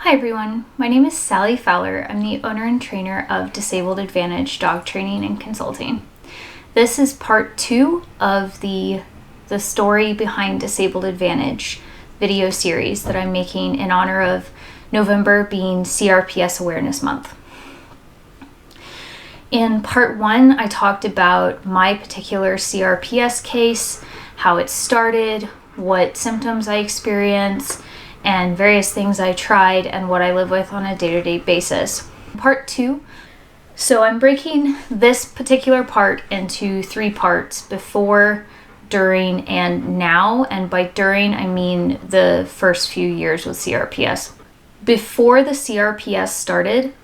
Hi everyone, my name is Sally Fowler. I'm the owner and trainer of Disabled Advantage Dog Training and Consulting. This is part 2 of the story behind Disabled Advantage video series that I'm making in honor of November being CRPS Awareness Month. In part 1, I talked about my particular CRPS case, how it started, what symptoms I experienced, and various things I tried and what I live with on a day-to-day basis. Part 2. So I'm breaking this particular part into 3 parts: before, during, and now. And by during, I mean the first few years with CRPS. Before the CRPS started,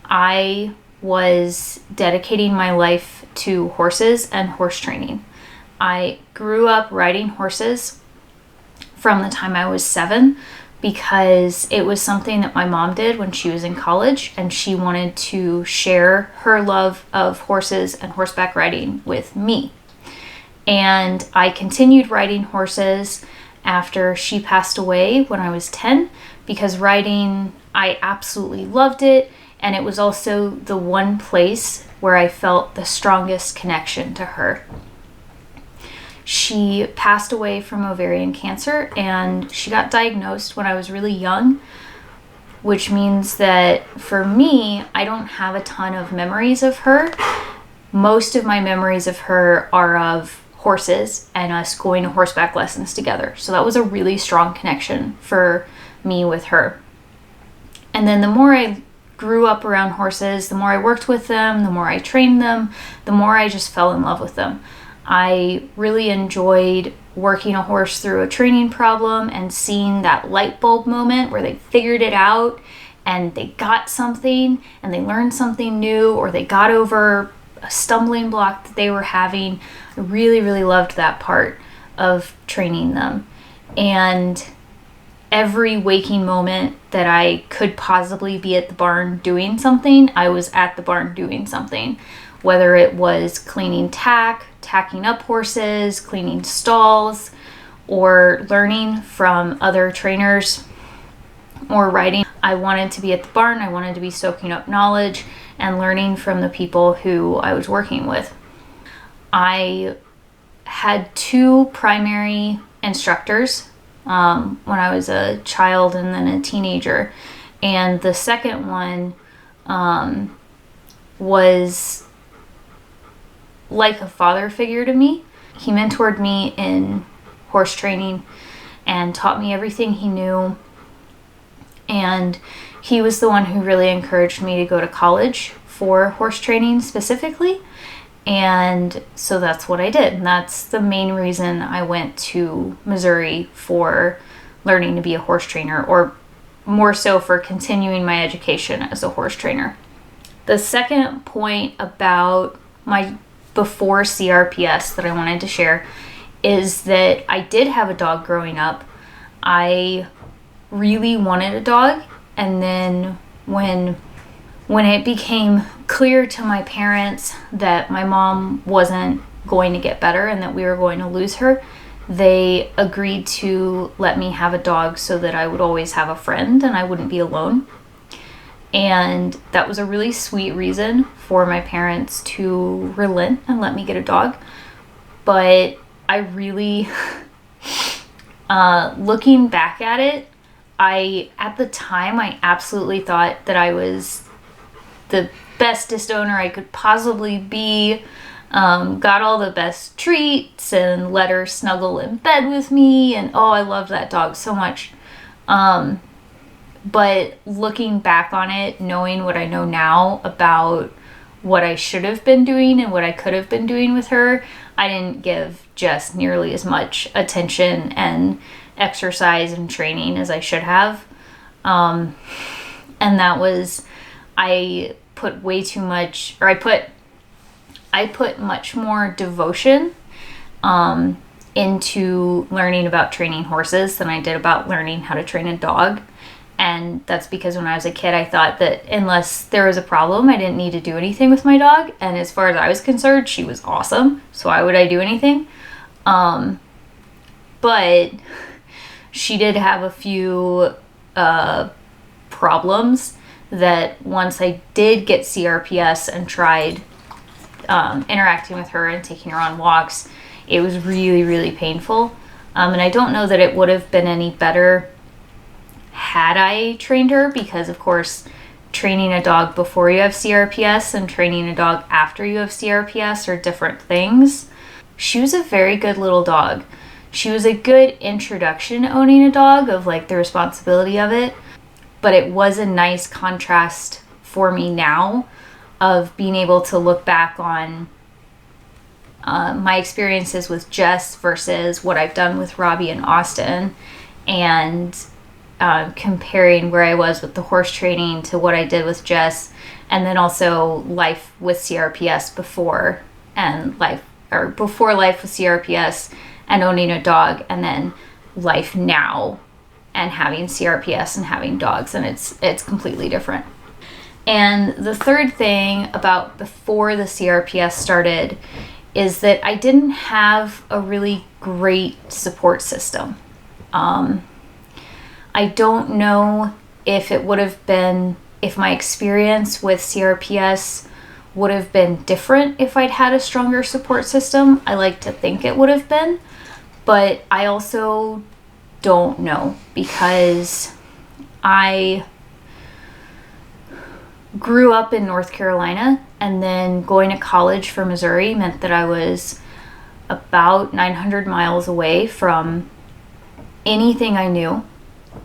I was dedicating my life to horses and horse training. I grew up riding horses from the time I was 7 because it was something that my mom did when she was in college, and she wanted to share her love of horses and horseback riding with me. And I continued riding horses after she passed away when I was 10 because riding, I absolutely loved it, and it was also the one place where I felt the strongest connection to her. She passed away from ovarian cancer, and she got diagnosed when I was really young, which means that for me, I don't have a ton of memories of her. Most of my memories of her are of horses and us going to horseback lessons together. So that was a really strong connection for me with her. And then the more I grew up around horses, the more I worked with them, the more I trained them, the more I just fell in love with them. I really enjoyed working a horse through a training problem and seeing that light bulb moment where they figured it out and they got something and they learned something new, or they got over a stumbling block that they were having. I really, really loved that part of training them. And every waking moment that I could possibly be at the barn doing something, I was at the barn doing something. Whether it was cleaning tacking up horses, cleaning stalls, or learning from other trainers, or riding. I wanted to be at the barn. I wanted to be soaking up knowledge and learning from the people who I was working with. I had 2 primary instructors when I was a child and then a teenager. And the second one was like a father figure to me. He mentored me in horse training and taught me everything he knew. And he was the one who really encouraged me to go to college for horse training specifically. And so that's what I did. And that's the main reason I went to Missouri for learning to be a horse trainer, or more so for continuing my education as a horse trainer. The second point about my before CRPS that I wanted to share is that I did have a dog growing up. I really wanted a dog, and then when it became clear to my parents that my mom wasn't going to get better and that we were going to lose her, they agreed to let me have a dog so that I would always have a friend and I wouldn't be alone. And that was a really sweet reason for my parents to relent and let me get a dog. But I really, looking back at it, at the time, I absolutely thought that I was the bestest owner I could possibly be. Got all the best treats and let her snuggle in bed with me. And I loved that dog so much. But looking back on it, knowing what I know now about what I should have been doing and what I could have been doing with her, I didn't give just nearly as much attention and exercise and training as I should have. And that was, I put way too much, or I put much more devotion into learning about training horses than I did about learning how to train a dog. And that's because when I was a kid, I thought that unless there was a problem, I didn't need to do anything with my dog. And as far as I was concerned, she was awesome. So why would I do anything? But she did have a few problems that once I did get CRPS and tried interacting with her and taking her on walks, it was really, really painful. And I don't know that it would have been any better had I trained her, because of course training a dog before you have CRPS and training a dog after you have CRPS are different things. She was a very good little dog. She was a good introduction to owning a dog, of like the responsibility of it, but it was a nice contrast for me now of being able to look back on my experiences with Jess versus what I've done with Robbie and Austin, and comparing where I was with the horse training to what I did with Jess, and then also life with CRPS before, and before life with CRPS and owning a dog, and then life now and having CRPS and having dogs, and it's completely different. And the third thing about before the CRPS started is that I didn't have a really great support system. I don't know if it would have been, if my experience with CRPS would have been different if I'd had a stronger support system. I like to think it would have been, but I also don't know, because I grew up in North Carolina, and then going to college for Missouri meant that I was about 900 miles away from anything I knew,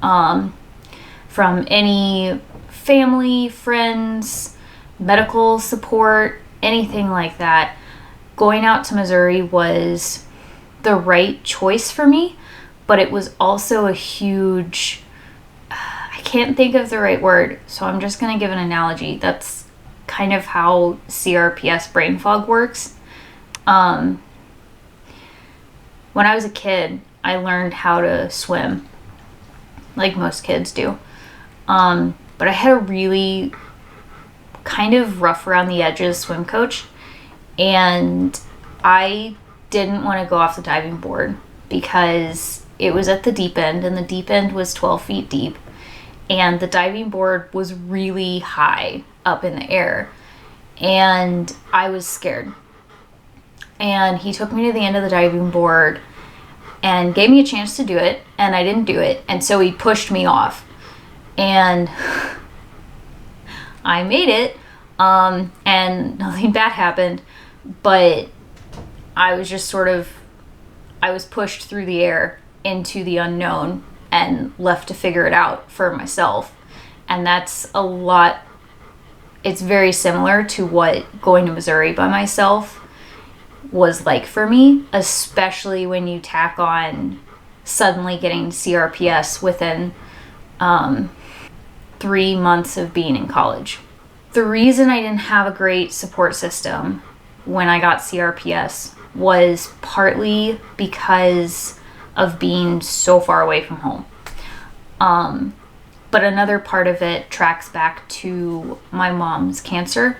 from any family, friends, medical support, anything like that. Going out to Missouri was the right choice for me, but it was also a huge, I can't think of the right word, so I'm just going to give an analogy. That's kind of how CRPS brain fog works. When I was a kid, I learned how to swim, like most kids do. But I had a really kind of rough around the edges swim coach, and I didn't want to go off the diving board because it was at the deep end, and the deep end was 12 feet deep, and the diving board was really high up in the air, and I was scared. And he took me to the end of the diving board and gave me a chance to do it, and I didn't do it, and so he pushed me off, and I made it, and nothing bad happened, but I was just I was pushed through the air into the unknown and left to figure it out for myself. And that's a lot, it's very similar to what going to Missouri by myself was like for me, especially when you tack on suddenly getting CRPS within 3 months of being in college. The reason I didn't have a great support system when I got CRPS was partly because of being so far away from home. But another part of it tracks back to my mom's cancer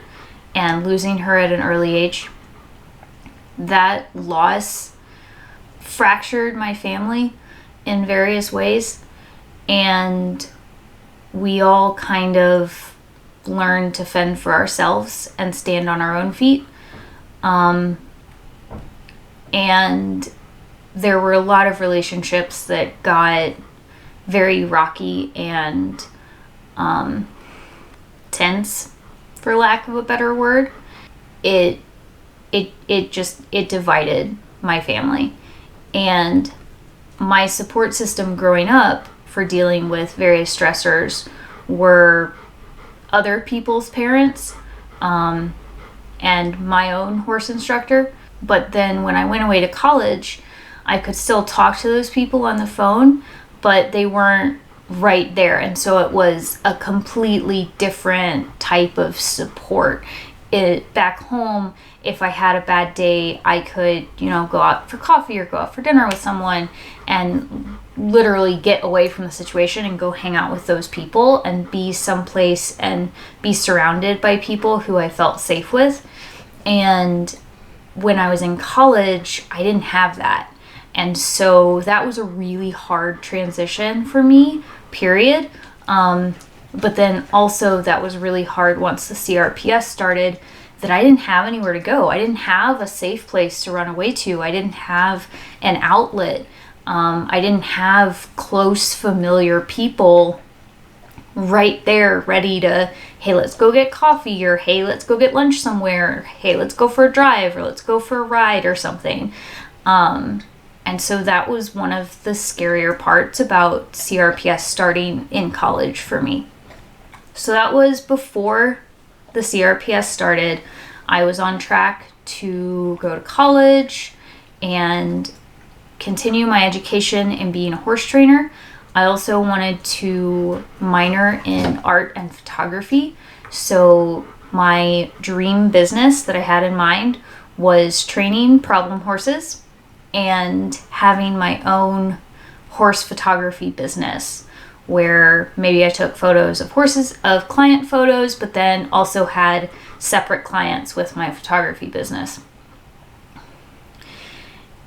and losing her at an early age. That loss fractured my family in various ways, and we all kind of learned to fend for ourselves and stand on our own feet. And there were a lot of relationships that got very rocky and tense, for lack of a better word. It divided my family. And my support system growing up for dealing with various stressors were other people's parents, and my own horse instructor. But then when I went away to college, I could still talk to those people on the phone, but they weren't right there. And so it was a completely different type of support. Back home, if I had a bad day, I could, go out for coffee or go out for dinner with someone and literally get away from the situation and go hang out with those people and be someplace and be surrounded by people who I felt safe with. And when I was in college, I didn't have that. And so that was a really hard transition for me, period. But then also that was really hard once the CRPS started, that I didn't have anywhere to go. I didn't have a safe place to run away to. I didn't have an outlet. I didn't have close, familiar people right there ready to, hey, let's go get coffee, or hey, let's go get lunch somewhere, or, hey, let's go for a drive, or let's go for a ride or something. And so that was one of the scarier parts about CRPS starting in college for me. So that was before the CRPS started. I was on track to go to college and continue my education in being a horse trainer. I also wanted to minor in art and photography. So my dream business that I had in mind was training problem horses and having my own horse photography business, where maybe I took photos of horses, of client photos, but then also had separate clients with my photography business.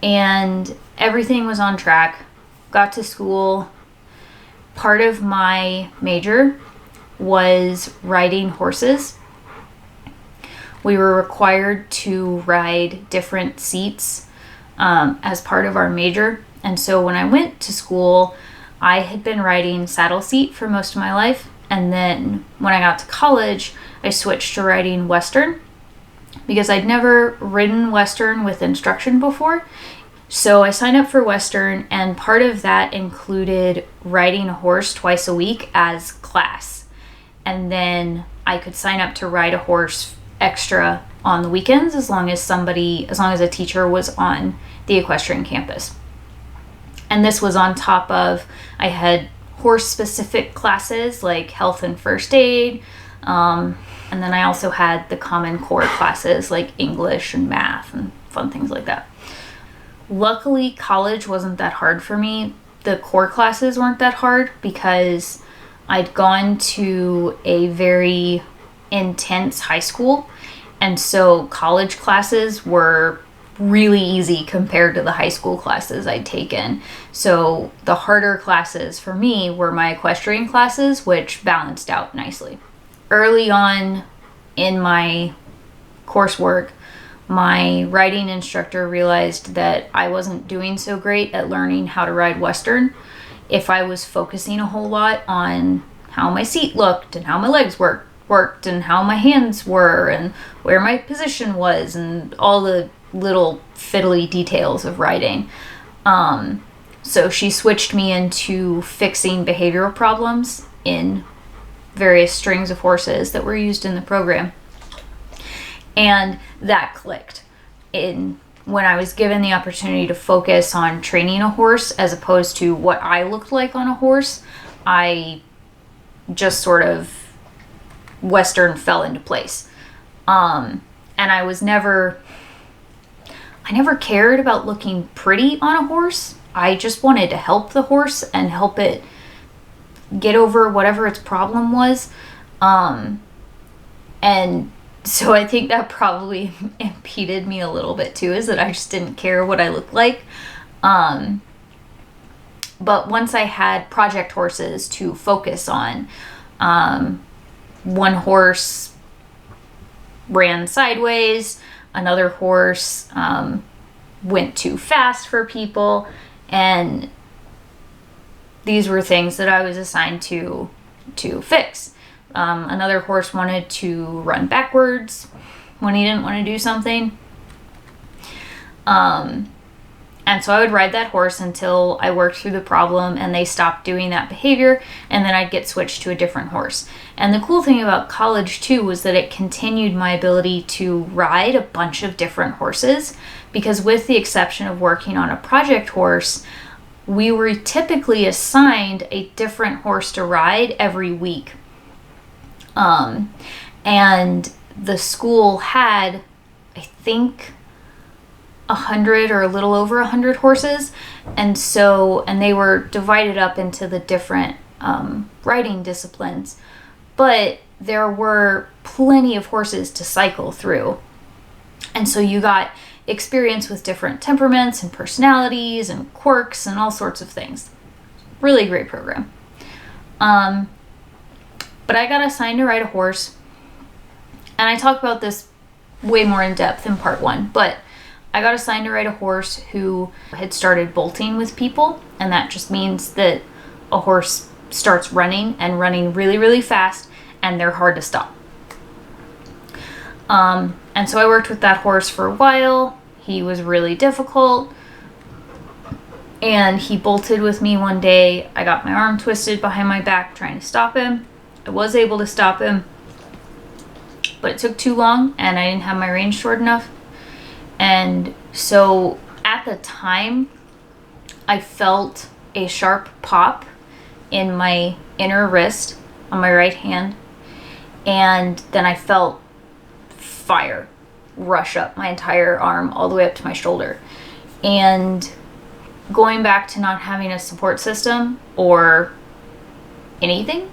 And everything was on track. Got to school. Part of my major was riding horses. We were required to ride different seats as part of our major. And so when I went to school, I had been riding saddle seat for most of my life. And then when I got to college, I switched to riding Western because I'd never ridden Western with instruction before. So I signed up for Western, and part of that included riding a horse twice a week as class. And then I could sign up to ride a horse extra on the weekends as long as a teacher was on the equestrian campus. And this was on top of, I had horse-specific classes like health and first aid, and then I also had the common core classes like English and math and fun things like that. Luckily, college wasn't that hard for me. The core classes weren't that hard because I'd gone to a very intense high school, and so college classes were really easy compared to the high school classes I'd taken. So the harder classes for me were my equestrian classes, which balanced out nicely. Early on in my coursework, my riding instructor realized that I wasn't doing so great at learning how to ride Western if I was focusing a whole lot on how my seat looked and how my legs worked and how my hands were and where my position was and all the little fiddly details of riding. So she switched me into fixing behavioral problems in various strings of horses that were used in the program. And that clicked when I was given the opportunity to focus on training a horse as opposed to what I looked like on a horse. I just sort of Western fell into place. And I never cared about looking pretty on a horse. I just wanted to help the horse and help it get over whatever its problem was. And so I think that probably impeded me a little bit too, is that I just didn't care what I looked like. But once I had project horses to focus on, one horse ran sideways, another horse went too fast for people, and these were things that I was assigned to fix. Another horse wanted to run backwards when he didn't want to do something. And so I would ride that horse until I worked through the problem and they stopped doing that behavior, and then I'd get switched to a different horse. And the cool thing about college too was that it continued my ability to ride a bunch of different horses, because with the exception of working on a project horse, we were typically assigned a different horse to ride every week. And the school had, I think, 100 or a little over 100 horses, and they were divided up into the different riding disciplines, but there were plenty of horses to cycle through, and so you got experience with different temperaments and personalities and quirks and all sorts of things. Really great program. But I got assigned to ride a horse, and I talk about this way more in depth in part 1, but I got assigned to ride a horse who had started bolting with people, and that just means that a horse starts running and running really, really fast, and they're hard to stop. And so I worked with that horse for a while. He was really difficult, and he bolted with me one day. I got my arm twisted behind my back trying to stop him. I was able to stop him, but it took too long, and I didn't have my rein short enough. And so at the time, I felt a sharp pop in my inner wrist on my right hand, and then I felt fire rush up my entire arm all the way up to my shoulder. And going back to not having a support system or anything,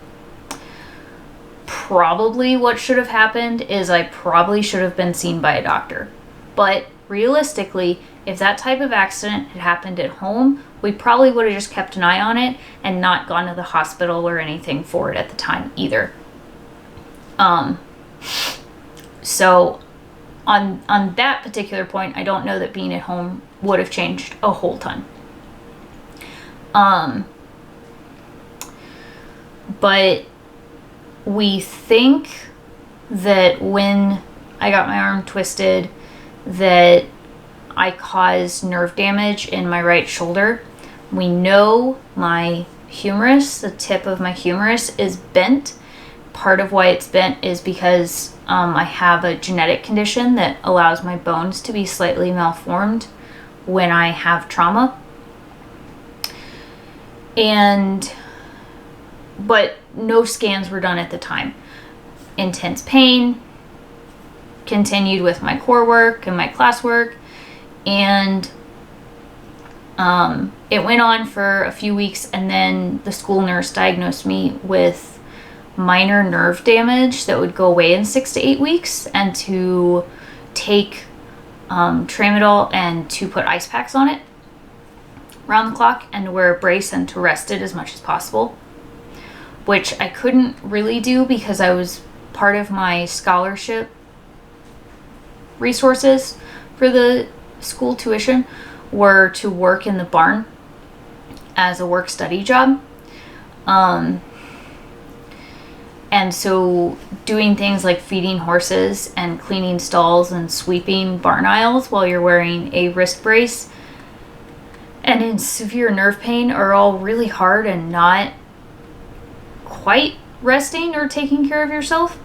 probably what should have happened is I probably should have been seen by a doctor. But realistically, if that type of accident had happened at home, we probably would have just kept an eye on it and not gone to the hospital or anything for it at the time either. So on that particular point, I don't know that being at home would have changed a whole ton. But we think that when I got my arm twisted, that I caused nerve damage in my right shoulder. We know my humerus, the tip of my humerus, is bent. Part of why it's bent is because I have a genetic condition that allows my bones to be slightly malformed when I have trauma. But no scans were done at the time. Intense pain continued with my core work and my classwork, and it went on for a few weeks, and then the school nurse diagnosed me with minor nerve damage that would go away in 6 to 8 weeks, and to take tramadol and to put ice packs on it around the clock, and to wear a brace and to rest it as much as possible, which I couldn't really do because I was part of my scholarship resources for the school tuition were to work in the barn as a work-study job. And so doing things like feeding horses and cleaning stalls and sweeping barn aisles while you're wearing a wrist brace and in severe nerve pain are all really hard and not quite resting or taking care of yourself.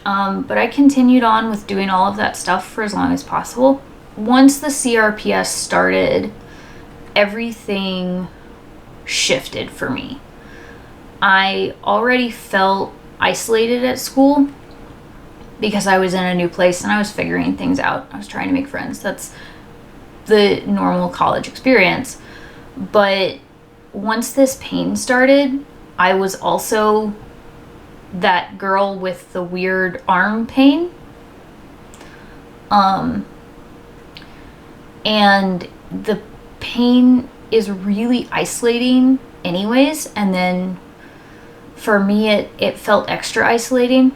But I continued on with doing all of that stuff for as long as possible. Once the CRPS started, everything shifted for me. I already felt isolated at school because I was in a new place and I was figuring things out. I was trying to make friends. That's the normal college experience. But once this pain started, I was also that girl with the weird arm pain. And the pain is really isolating anyways, and then for me it felt extra isolating.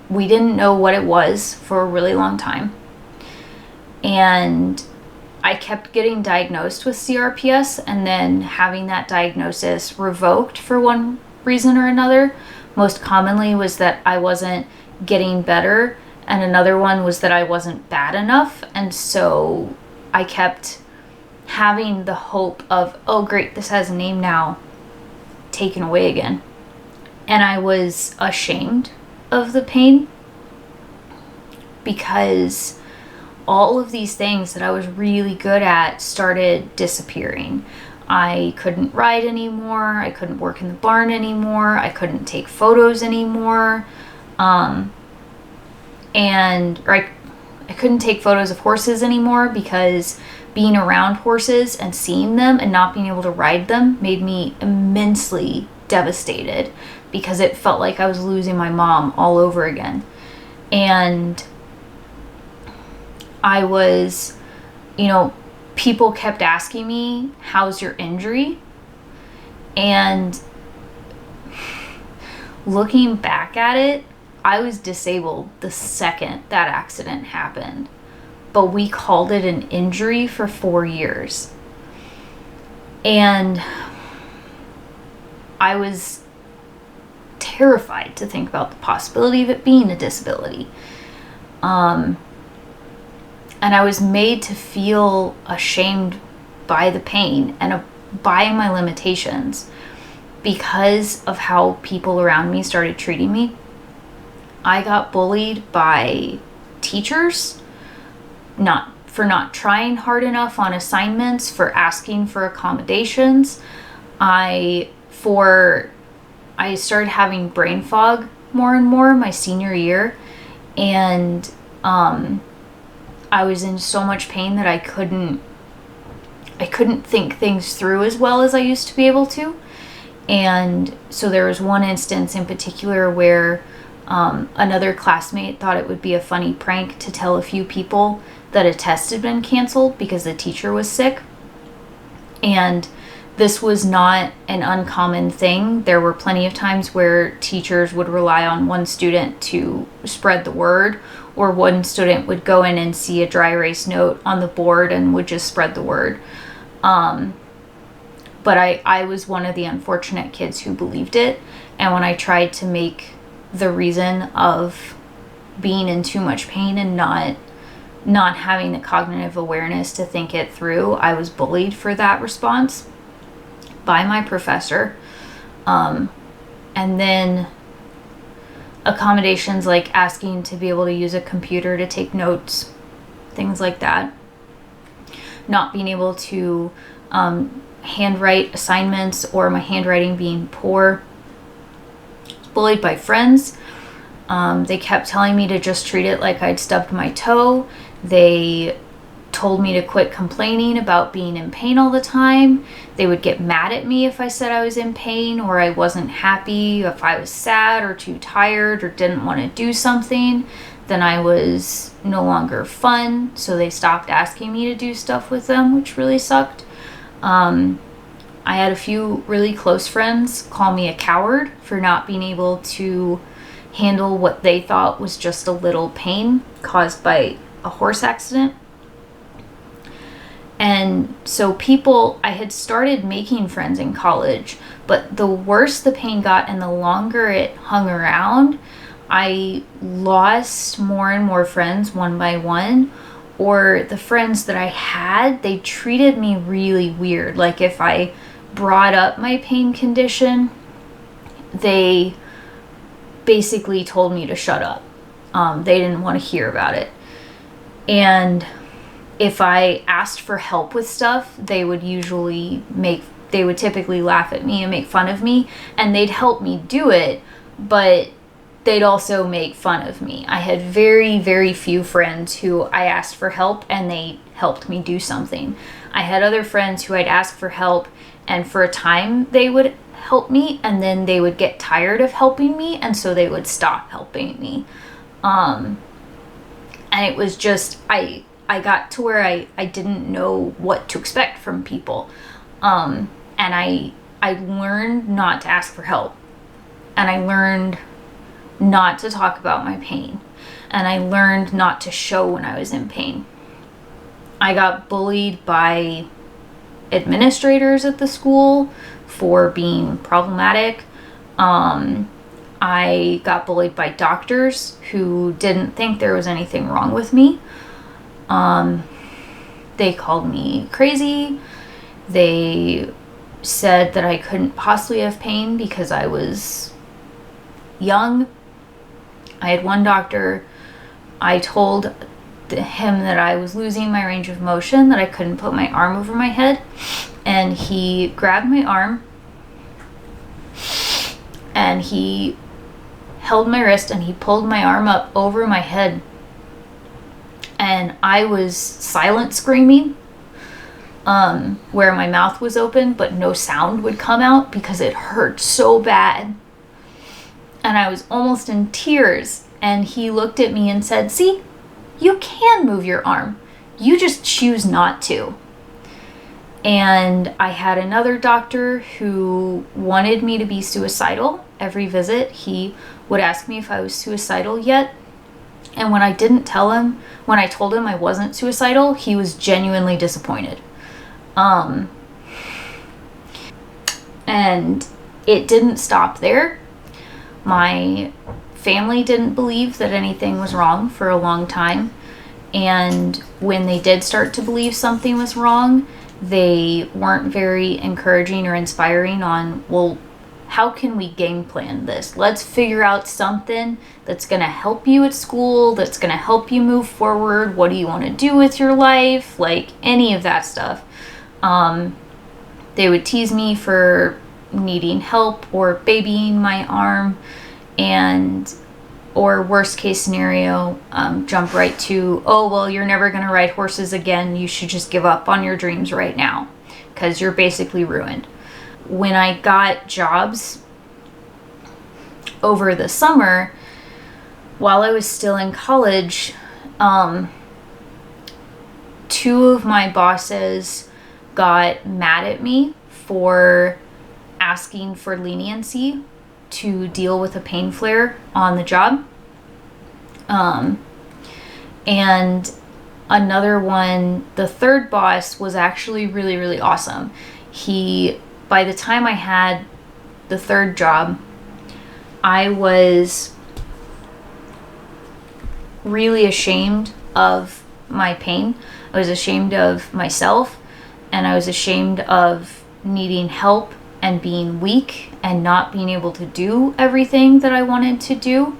We didn't know what it was for a really long time, and I kept getting diagnosed with CRPS and then having that diagnosis revoked for one reason or another. Most commonly was that I wasn't getting better, and another one was that I wasn't bad enough. And so I kept having the hope of, oh great, this has a name now, taken away again. And I was ashamed of the pain because all of these things that I was really good at started disappearing. I couldn't ride anymore. I couldn't work in the barn anymore. I couldn't take photos anymore. I couldn't take photos of horses anymore because being around horses and seeing them and not being able to ride them made me immensely devastated because it felt like I was losing my mom all over again. And I was, people kept asking me, how's your injury? And looking back at it, I was disabled the second that accident happened. But we called it an injury for 4 years. And I was terrified to think about the possibility of it being a disability. And I was made to feel ashamed by the pain and by my limitations because of how people around me started treating me. I got bullied by teachers, not trying hard enough on assignments, for asking for accommodations. I started having brain fog more and more my senior year, and I was in so much pain that I couldn't think things through as well as I used to be able to. And so there was one instance in particular where another classmate thought it would be a funny prank to tell a few people that a test had been canceled because the teacher was sick. And this was not an uncommon thing. There were plenty of times where teachers would rely on one student to spread the word, or one student would go in and see a dry erase note on the board and would just spread the word. But I was one of the unfortunate kids who believed it. And when I tried to make the reason of being in too much pain and not having the cognitive awareness to think it through, I was bullied for that response by my professor. And then accommodations like asking to be able to use a computer to take notes, things like that. Not being able to handwrite assignments, or my handwriting being poor. Bullied by friends. They kept telling me to just treat it like I'd stubbed my toe. They told me to quit complaining about being in pain all the time. They would get mad at me if I said I was in pain, or I wasn't happy, if I was sad or too tired or didn't want to do something. Then I was no longer fun, so they stopped asking me to do stuff with them, which really sucked. I had a few really close friends call me a coward for not being able to handle what they thought was just a little pain caused by a horse accident. And so I had started making friends in college, but the worse the pain got and the longer it hung around, I lost more and more friends one by one. Or the friends that I had, they treated me really weird. Like if I brought up my pain condition, they basically told me to shut up. They didn't want to hear about it. And if I asked for help with stuff, they would typically laugh at me and make fun of me, and they'd help me do it, but they'd also make fun of me. I had very, very few friends who I asked for help and they helped me do something. I had other friends who I'd ask for help, and for a time they would help me, and then they would get tired of helping me, and so they would stop helping me. And it was just, I got to where I didn't know what to expect from people. And I learned not to ask for help. And I learned not to talk about my pain. And I learned not to show when I was in pain. I got bullied by administrators at the school for being problematic. I got bullied by doctors who didn't think there was anything wrong with me. They called me crazy. They said that I couldn't possibly have pain because I was young. I had one doctor, I told him that I was losing my range of motion, that I couldn't put my arm over my head, and he grabbed my arm and he held my wrist and he pulled my arm up over my head, and I was silent screaming where my mouth was open but no sound would come out because it hurt so bad. And I was almost in tears, and he looked at me and said, "See, you can move your arm. You just choose not to." And I had another doctor who wanted me to be suicidal every visit, he would ask me if I was suicidal yet. And when I didn't tell him, when I told him I wasn't suicidal, he was genuinely disappointed. And it didn't stop there. My family didn't believe that anything was wrong for a long time. And when they did start to believe something was wrong, they weren't very encouraging or inspiring on, well, how can we game plan this? Let's figure out something that's going to help you at school, that's going to help you move forward. What do you want to do with your life? Like any of that stuff. They would tease me for needing help or babying my arm, and or worst case scenario, jump right to, oh, well, you're never going to ride horses again. You should just give up on your dreams right now because you're basically ruined. When I got jobs over the summer, while I was still in college, two of my bosses got mad at me for asking for leniency to deal with a pain flare on the job. And another one, the third boss, was actually really, really awesome. By the time I had the third job, I was really ashamed of my pain. I was ashamed of myself, and I was ashamed of needing help and being weak and not being able to do everything that I wanted to do.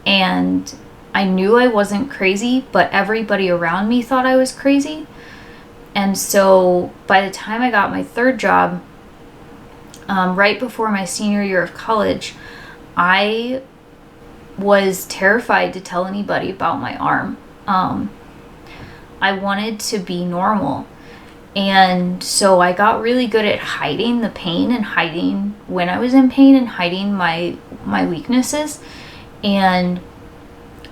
And I knew I wasn't crazy, but everybody around me thought I was crazy. And so by the time I got my third job, right before my senior year of college, I was terrified to tell anybody about my arm. I wanted to be normal. And so I got really good at hiding the pain and hiding when I was in pain and hiding my weaknesses. And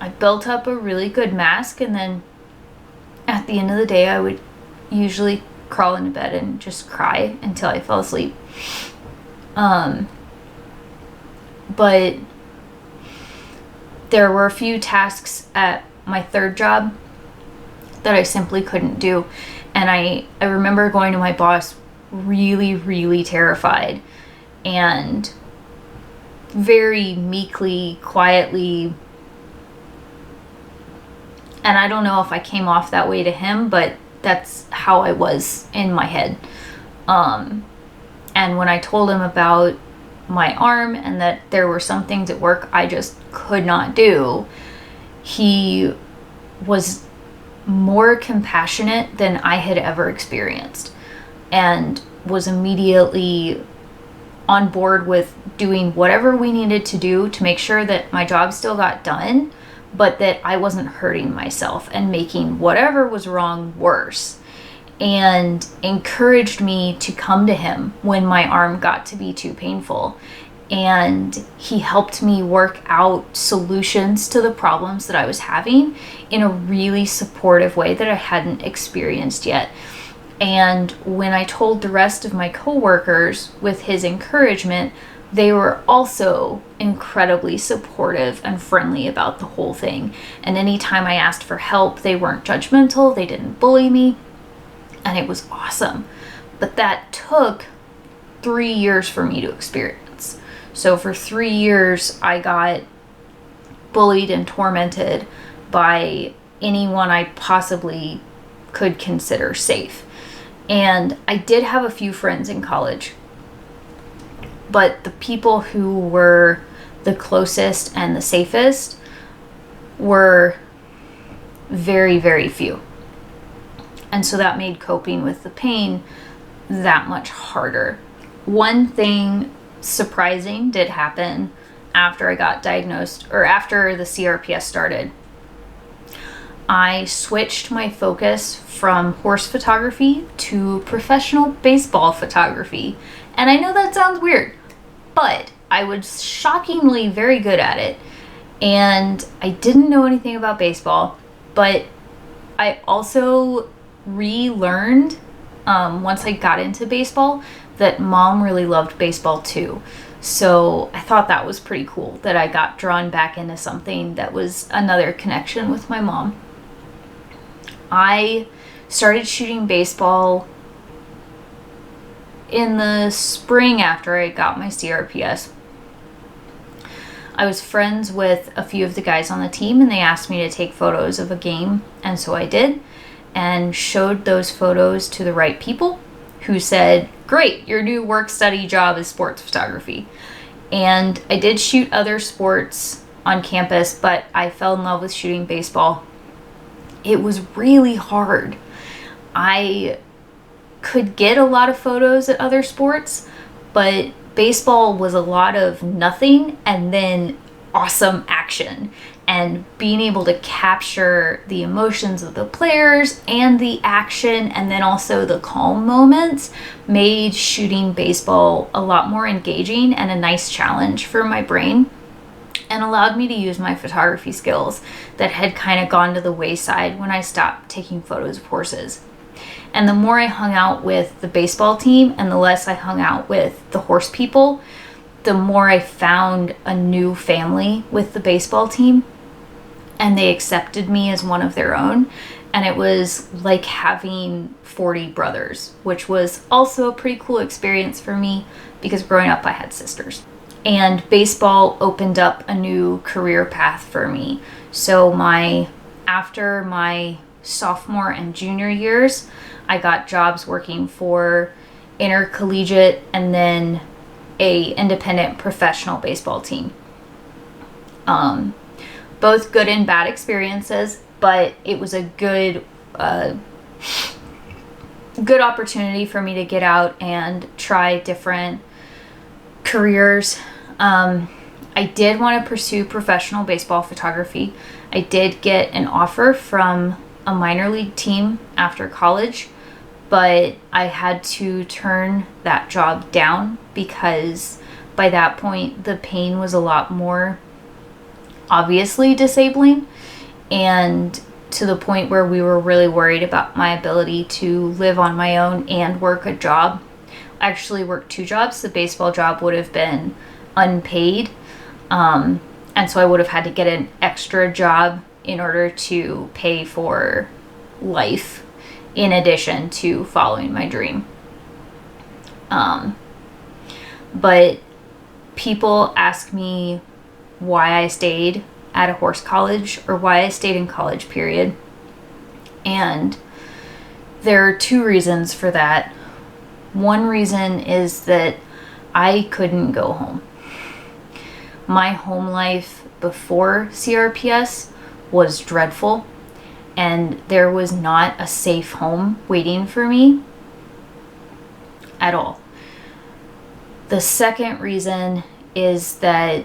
I built up a really good mask. And then at the end of the day, I would usually crawl into bed and just cry until I fell asleep. But there were a few tasks at my third job that I simply couldn't do. And I remember going to my boss really, really terrified and very meekly, quietly. And I don't know if I came off that way to him, but that's how I was in my head. And when I told him about my arm and that there were some things at work I just could not do, he was more compassionate than I had ever experienced and was immediately on board with doing whatever we needed to do to make sure that my job still got done, but that I wasn't hurting myself and making whatever was wrong worse, and encouraged me to come to him when my arm got to be too painful. And he helped me work out solutions to the problems that I was having in a really supportive way that I hadn't experienced yet. And when I told the rest of my coworkers with his encouragement, they were also incredibly supportive and friendly about the whole thing. And anytime I asked for help, they weren't judgmental, they didn't bully me, and it was awesome. But that took 3 years for me to experience. So for 3 years, I got bullied and tormented by anyone I possibly could consider safe. And I did have a few friends in college, but the people who were the closest and the safest were very, very few. And so that made coping with the pain that much harder. One thing surprising did happen after I got diagnosed, or after the CRPS started. I switched my focus from horse photography to professional baseball photography. And I know that sounds weird, but I was shockingly very good at it. And I didn't know anything about baseball, but I also relearned once I got into baseball that mom really loved baseball too. So I thought that was pretty cool that I got drawn back into something that was another connection with my mom. I started shooting baseball in the spring after I got my CRPS. I was friends with a few of the guys on the team, and they asked me to take photos of a game, and so I did, and showed those photos to the right people, who said, "Great, your new work study job is sports photography." And I did shoot other sports on campus, but I fell in love with shooting baseball. It was really hard. I could get a lot of photos at other sports, but baseball was a lot of nothing and then awesome action. And being able to capture the emotions of the players and the action, and then also the calm moments, made shooting baseball a lot more engaging and a nice challenge for my brain, and allowed me to use my photography skills that had kind of gone to the wayside when I stopped taking photos of horses. And the more I hung out with the baseball team and the less I hung out with the horse people, the more I found a new family with the baseball team, and they accepted me as one of their own. And it was like having 40 brothers, which was also a pretty cool experience for me because growing up I had sisters. And baseball opened up a new career path for me. So after my sophomore and junior years, I got jobs working for intercollegiate and then a independent professional baseball team. Both good and bad experiences, but it was a good opportunity for me to get out and try different careers. I did want to pursue professional baseball photography. I did get an offer from a minor league team after college, but I had to turn that job down because by that point the pain was a lot more obviously disabling, and to the point where we were really worried about my ability to live on my own and work a job. I actually worked 2 jobs. The baseball job would have been unpaid, and so I would have had to get an extra job in order to pay for life in addition to following my dream. But people ask me why I stayed at a horse college or why I stayed in college, period. And there are 2 reasons for that. One reason is that I couldn't go home. My home life before CRPS was dreadful, and there was not a safe home waiting for me at all. The second reason is that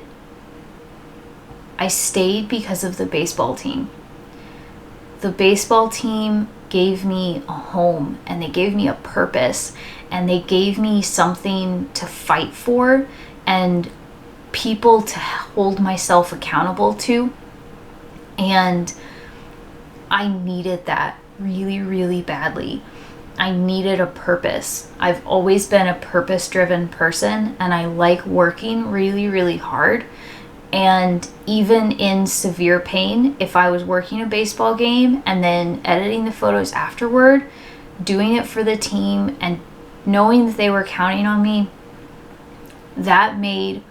I stayed because of the baseball team. The baseball team gave me a home, and they gave me a purpose, and they gave me something to fight for and people to hold myself accountable to. And I needed that really, really badly. I needed a purpose. I've always been a purpose-driven person, and I like working really, really hard. And even in severe pain, if I was working a baseball game and then editing the photos afterward, doing it for the team and knowing that they were counting on me, that made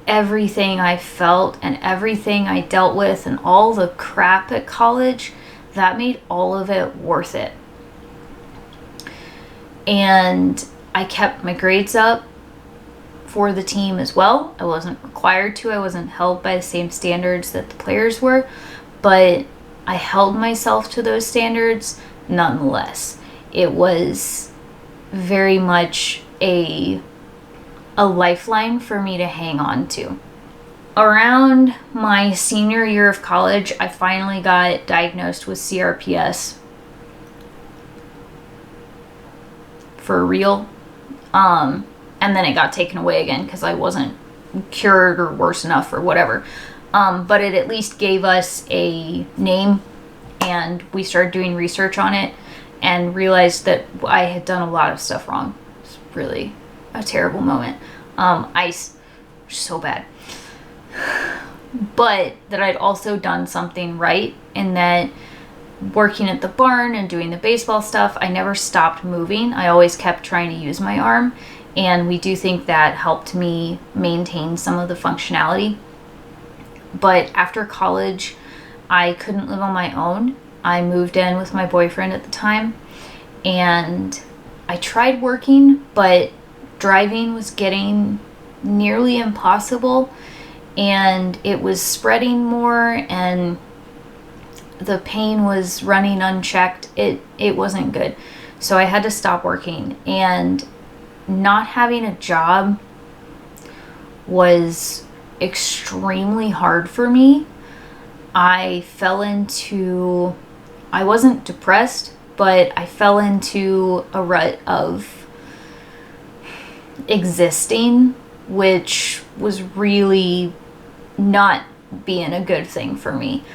everything I felt and everything I dealt with and all the crap at college, that made all of it worth it. And I kept my grades up for the team as well. I wasn't required to. I wasn't held by the same standards that the players were, but I held myself to those standards nonetheless. It was very much a lifeline for me to hang on to. Around my senior year of college, I finally got diagnosed with CRPS for real. And then it got taken away again because I wasn't cured or worse enough or whatever. But it at least gave us a name, and we started doing research on it and realized that I had done a lot of stuff wrong. It's really a terrible moment. I so bad. But that I'd also done something right in that working at the barn and doing the baseball stuff, I never stopped moving. I always kept trying to use my arm, and we do think that helped me maintain some of the functionality. But after college, I couldn't live on my own. I moved in with my boyfriend at the time, and I tried working, but driving was getting nearly impossible, and it was spreading more, and the pain was running unchecked. It wasn't good. So I had to stop working, and not having a job was extremely hard for me. I wasn't depressed, but I fell into a rut of existing, which was really not being a good thing for me.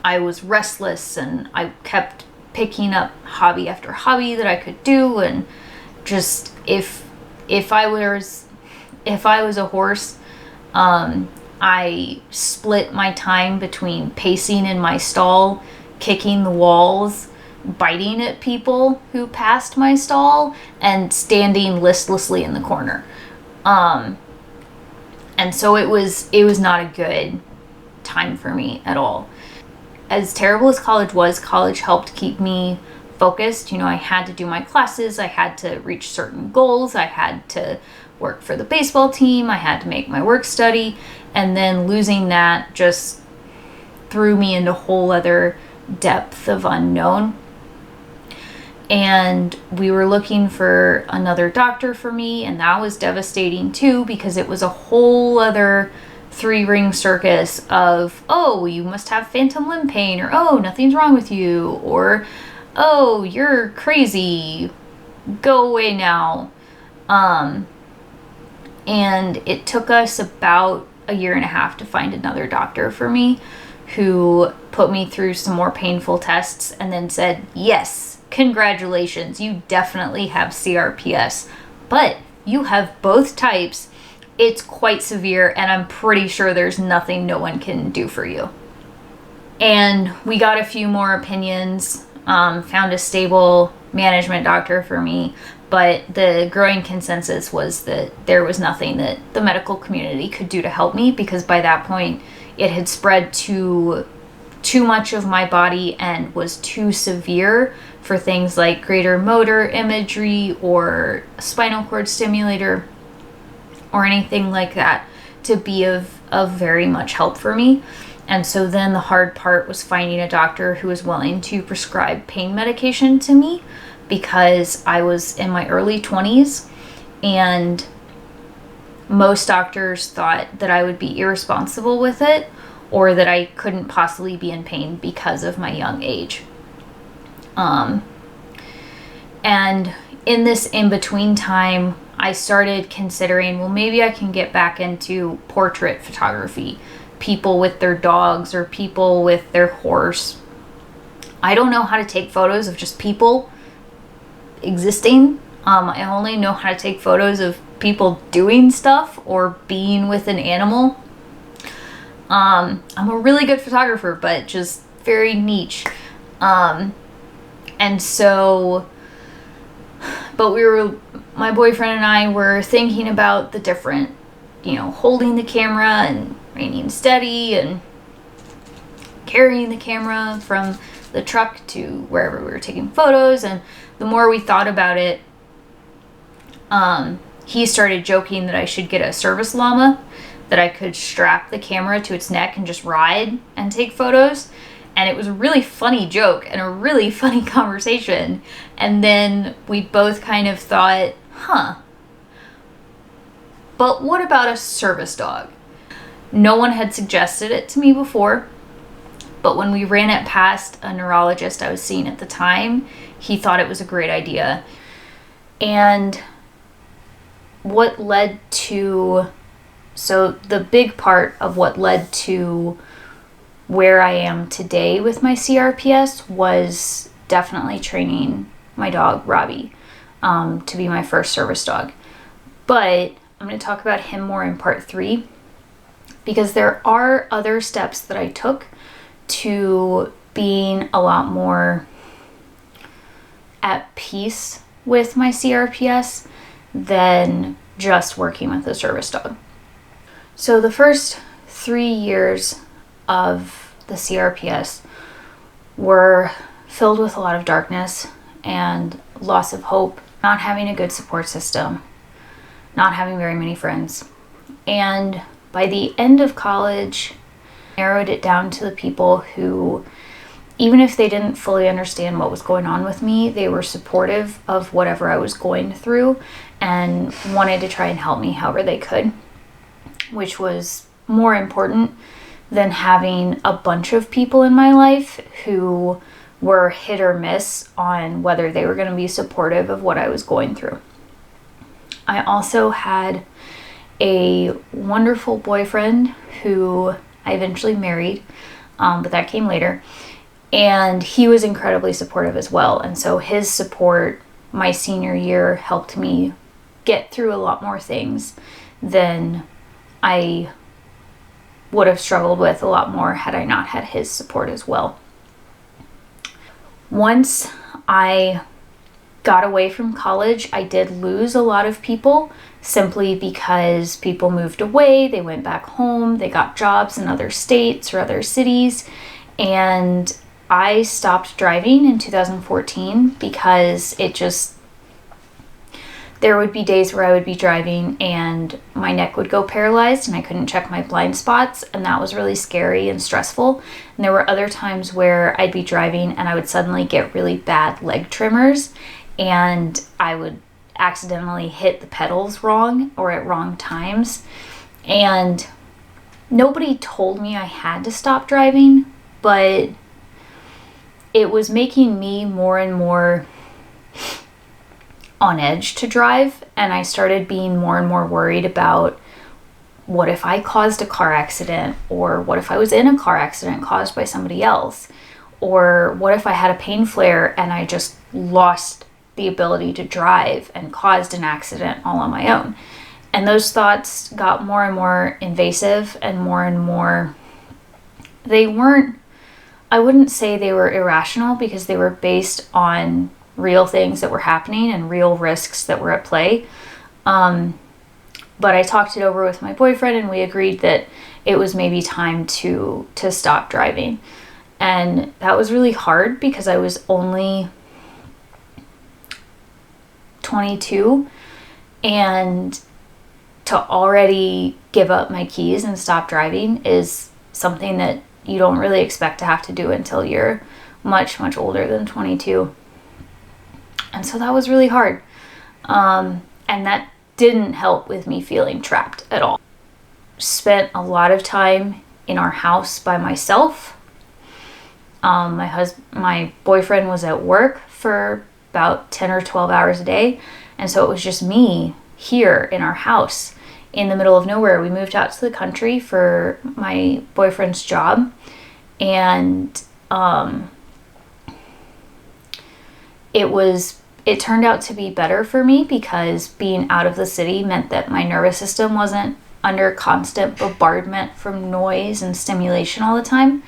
I was restless, and I kept picking up hobby after hobby that I could do, and just if I was a horse, I split my time between pacing in my stall, kicking the walls, biting at people who passed my stall, and standing listlessly in the corner. And so it was not a good time for me at all. As terrible as college was, college helped keep me focused. I had to do my classes, I had to reach certain goals, I had to work for the baseball team, I had to make my work study, and then losing that just threw me into a whole other depth of unknown. And we were looking for another doctor for me, and that was devastating too, because it was a whole other 3-ring circus of, oh, you must have phantom limb pain, or oh, nothing's wrong with you, or oh, you're crazy, go away now. And it took us about a year and a half to find another doctor for me, who put me through some more painful tests and then said, yes, congratulations, you definitely have CRPS, but you have both types. It's quite severe, and I'm pretty sure there's nothing no one can do for you. And we got a few more opinions, found a stable management doctor for me, but the growing consensus was that there was nothing that the medical community could do to help me, because by that point it had spread to too much of my body and was too severe for things like greater motor imagery or a spinal cord stimulator or anything like that to be of very much help for me. And so then the hard part was finding a doctor who was willing to prescribe pain medication to me, because I was in my early 20s, and most doctors thought that I would be irresponsible with it, or that I couldn't possibly be in pain because of my young age. And in this in-between time, I started considering, well, maybe I can get back into portrait photography, people with their dogs or people with their horse. I don't know how to take photos of just people existing. I only know how to take photos of people doing stuff or being with an animal. I'm a really good photographer, but just very niche. And so, but my boyfriend and I were thinking about the different, holding the camera and remaining steady and carrying the camera from the truck to wherever we were taking photos. And the more we thought about it, he started joking that I should get a service llama, that I could strap the camera to its neck and just ride and take photos. And it was a really funny joke and a really funny conversation. And then we both kind of thought, but what about a service dog? No one had suggested it to me before, but when we ran it past a neurologist I was seeing at the time, he thought it was a great idea. And the big part of what led to where I am today with my CRPS was definitely training my dog, Robbie, to be my first service dog. But I'm going to talk about him more in part 3, because there are other steps that I took to being a lot more at peace with my CRPS than just working with a service dog. So the first 3 years of the CRPS were filled with a lot of darkness and loss of hope, not having a good support system, not having very many friends. And by the end of college, I narrowed it down to the people who, even if they didn't fully understand what was going on with me, they were supportive of whatever I was going through and wanted to try and help me however they could, which was more important than having a bunch of people in my life who were hit or miss on whether they were going to be supportive of what I was going through. I also had a wonderful boyfriend who I eventually married, but that came later. And he was incredibly supportive as well. And so his support my senior year helped me get through a lot more things than I would have struggled with a lot more had I not had his support as well. Once I got away from college, I did lose a lot of people simply because people moved away, they went back home, they got jobs in other states or other cities, and I stopped driving in 2014 because there would be days where I would be driving and my neck would go paralyzed and I couldn't check my blind spots, and that was really scary and stressful. And there were other times where I'd be driving and I would suddenly get really bad leg tremors and I would accidentally hit the pedals wrong or at wrong times. And nobody told me I had to stop driving, but it was making me more and more on edge to drive, and I started being more and more worried about what if I caused a car accident, or what if I was in a car accident caused by somebody else, or what if I had a pain flare and I just lost the ability to drive and caused an accident all on my own. And those thoughts got more and more invasive and more, I wouldn't say they were irrational, because they were based on real things that were happening and real risks that were at play. But I talked it over with my boyfriend and we agreed that it was maybe time to stop driving. And that was really hard because I was only 22, and to already give up my keys and stop driving is something that you don't really expect to have to do until you're much, much older than 22. And so that was really hard. And that didn't help with me feeling trapped at all. Spent a lot of time in our house by myself. My boyfriend was at work for about 10 or 12 hours a day. And so it was just me here in our house in the middle of nowhere. We moved out to the country for my boyfriend's job. And it turned out to be better for me because being out of the city meant that my nervous system wasn't under constant bombardment from noise and stimulation all the time.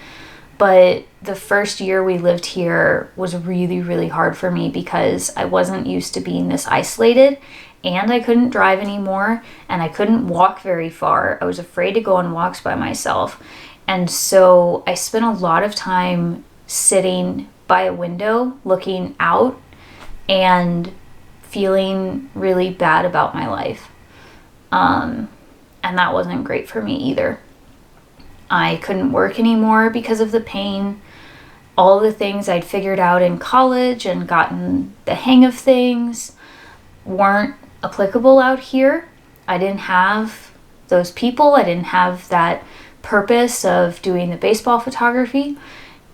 But the first year we lived here was really, really hard for me because I wasn't used to being this isolated, and I couldn't drive anymore, and I couldn't walk very far. I was afraid to go on walks by myself. And so I spent a lot of time sitting by a window looking out and feeling really bad about my life. And that wasn't great for me either. I couldn't work anymore because of the pain. All the things I'd figured out in college and gotten the hang of things weren't applicable out here. I didn't have those people. I didn't have that purpose of doing the baseball photography.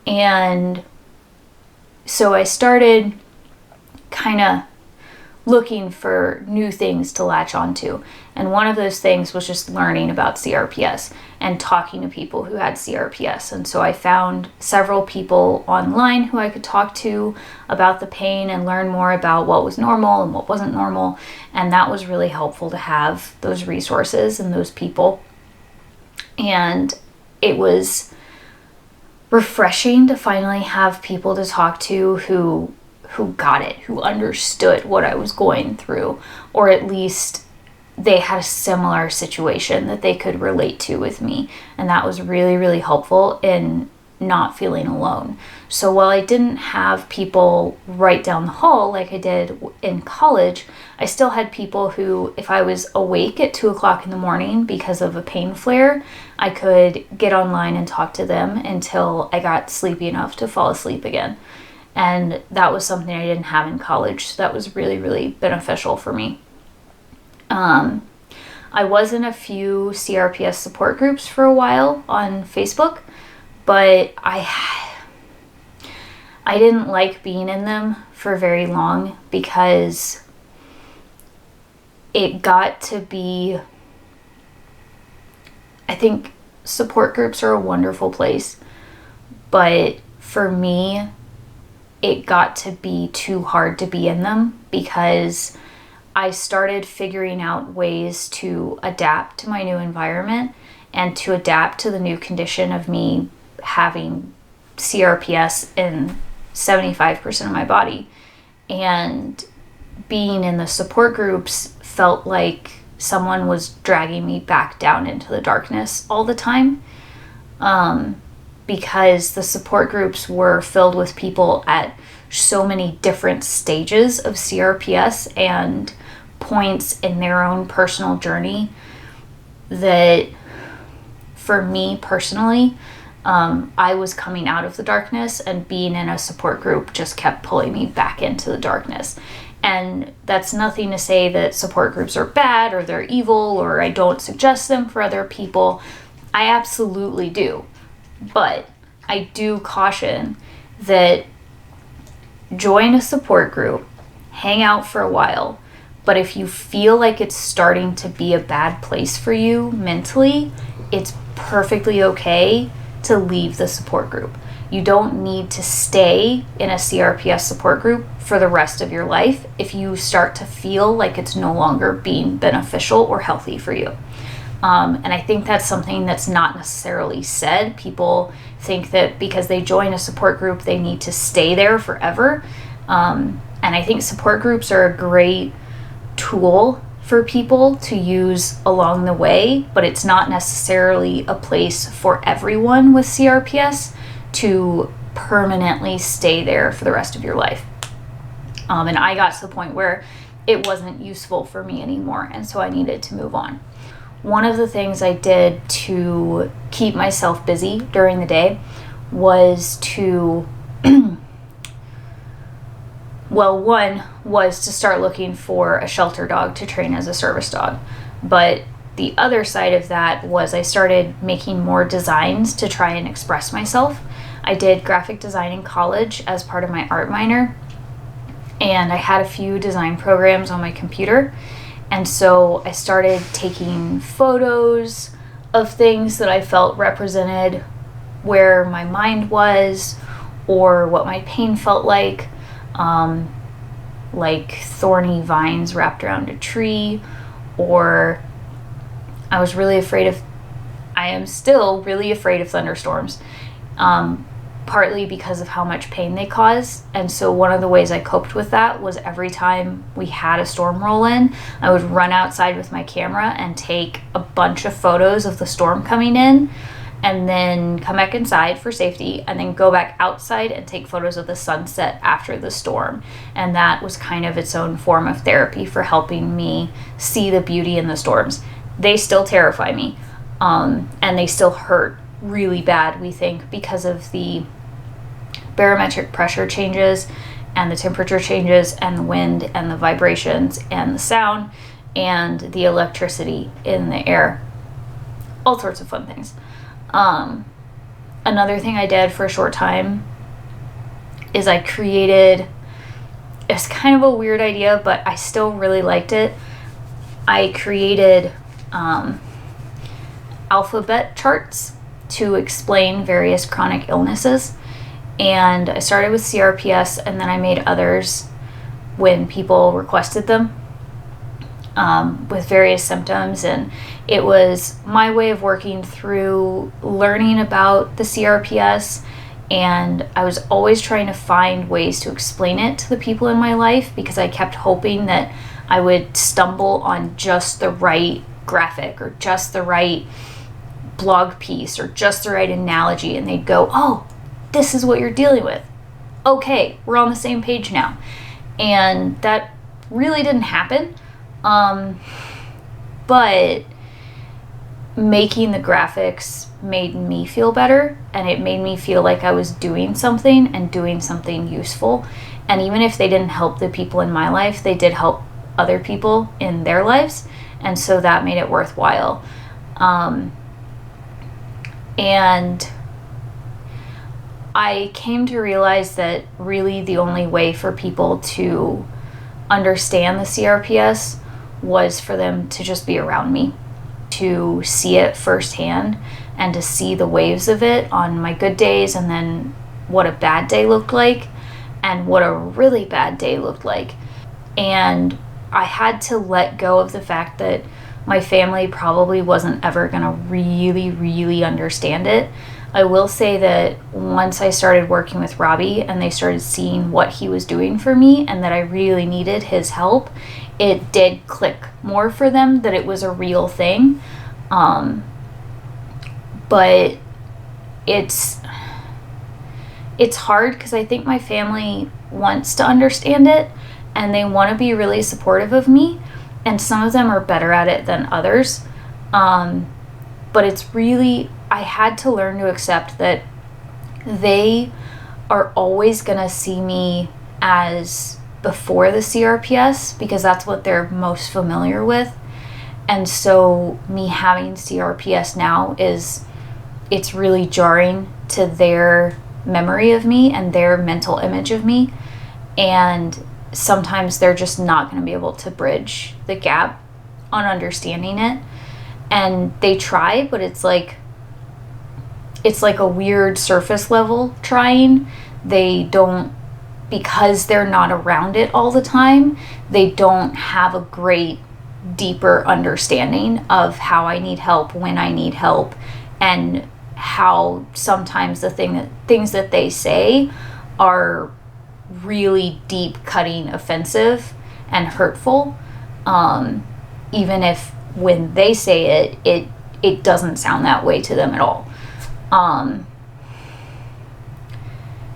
And so I started kind of looking for new things to latch onto. And one of those things was just learning about CRPS and talking to people who had CRPS. And so I found several people online who I could talk to about the pain and learn more about what was normal and what wasn't normal. And that was really helpful to have those resources and those people. And it was refreshing to finally have people to talk to who got it, who understood what I was going through, or at least they had a similar situation that they could relate to with me. And that was really, really helpful in not feeling alone. So while I didn't have people right down the hall like I did in college, I still had people who, if I was awake at 2:00 in the morning because of a pain flare, I could get online and talk to them until I got sleepy enough to fall asleep again. And that was something I didn't have in college. So that was really, really beneficial for me. I was in a few CRPS support groups for a while on Facebook, but I didn't like being in them for very long because it got to be, I think support groups are a wonderful place, but for me, it got to be too hard to be in them because I started figuring out ways to adapt to my new environment and to adapt to the new condition of me having CRPS in 75% of my body. And being in the support groups felt like someone was dragging me back down into the darkness all the time. Because the support groups were filled with people at so many different stages of CRPS and points in their own personal journey that for me personally, I was coming out of the darkness, and being in a support group just kept pulling me back into the darkness. And that's nothing to say that support groups are bad or they're evil or I don't suggest them for other people. I absolutely do. But I do caution that join a support group, hang out for a while, but if you feel like it's starting to be a bad place for you mentally, it's perfectly okay to leave the support group. You don't need to stay in a CRPS support group for the rest of your life if you start to feel like it's no longer being beneficial or healthy for you. And I think that's something that's not necessarily said. People think that because they join a support group, they need to stay there forever. And I think support groups are a great tool for people to use along the way, but it's not necessarily a place for everyone with CRPS to permanently stay there for the rest of your life. And I got to the point where it wasn't useful for me anymore, and so I needed to move on. One of the things I did to keep myself busy during the day was to, one was to start looking for a shelter dog to train as a service dog. But the other side of that was I started making more designs to try and express myself. I did graphic design in college as part of my art minor, and I had a few design programs on my computer. And so I started taking photos of things that I felt represented where my mind was or what my pain felt like thorny vines wrapped around a tree, or I am still really afraid of thunderstorms, partly because of how much pain they cause. And so one of the ways I coped with that was every time we had a storm roll in, I would run outside with my camera and take a bunch of photos of the storm coming in, and then come back inside for safety, and then go back outside and take photos of the sunset after the storm. And that was kind of its own form of therapy for helping me see the beauty in the storms. They still terrify me, and they still hurt really bad, we think, because of the barometric pressure changes and the temperature changes and the wind and the vibrations and the sound and the electricity in the air. All sorts of fun things. Another thing I did for a short time is I created it's kind of a weird idea, but I still really liked it. I created alphabet charts to explain various chronic illnesses. And I started with CRPS, and then I made others when people requested them, with various symptoms. And it was my way of working through learning about the CRPS, and I was always trying to find ways to explain it to the people in my life, because I kept hoping that I would stumble on just the right graphic or just the right blog piece or just the right analogy, and they'd go, oh, this is what you're dealing with. Okay, we're on the same page now. And that really didn't happen. But making the graphics made me feel better, and it made me feel like I was doing something and doing something useful. And even if they didn't help the people in my life, they did help other people in their lives. And so that made it worthwhile. And I came to realize that really the only way for people to understand the CRPS was for them to just be around me, to see it firsthand, and to see the waves of it on my good days, and then what a bad day looked like, and what a really bad day looked like. And I had to let go of the fact that my family probably wasn't ever going to really understand it. I will say that once I started working with Robbie and they started seeing what he was doing for me and that I really needed his help, it did click more for them that it was a real thing. But it's hard because I think my family wants to understand it and they want to be really supportive of me, and some of them are better at it than others. But it's really, I had to learn to accept that they are always going to see me as before the CRPS because that's what they're most familiar with. And so me having CRPS now it's really jarring to their memory of me and their mental image of me. And sometimes they're just not going to be able to bridge the gap on understanding it. And they try, but it's like a weird surface level trying. They don't, because they're not around it all the time, they don't have a great deeper understanding of how I need help, when I need help, and how sometimes the things that they say are really deep cutting offensive and hurtful, even if when they say it doesn't sound that way to them at all.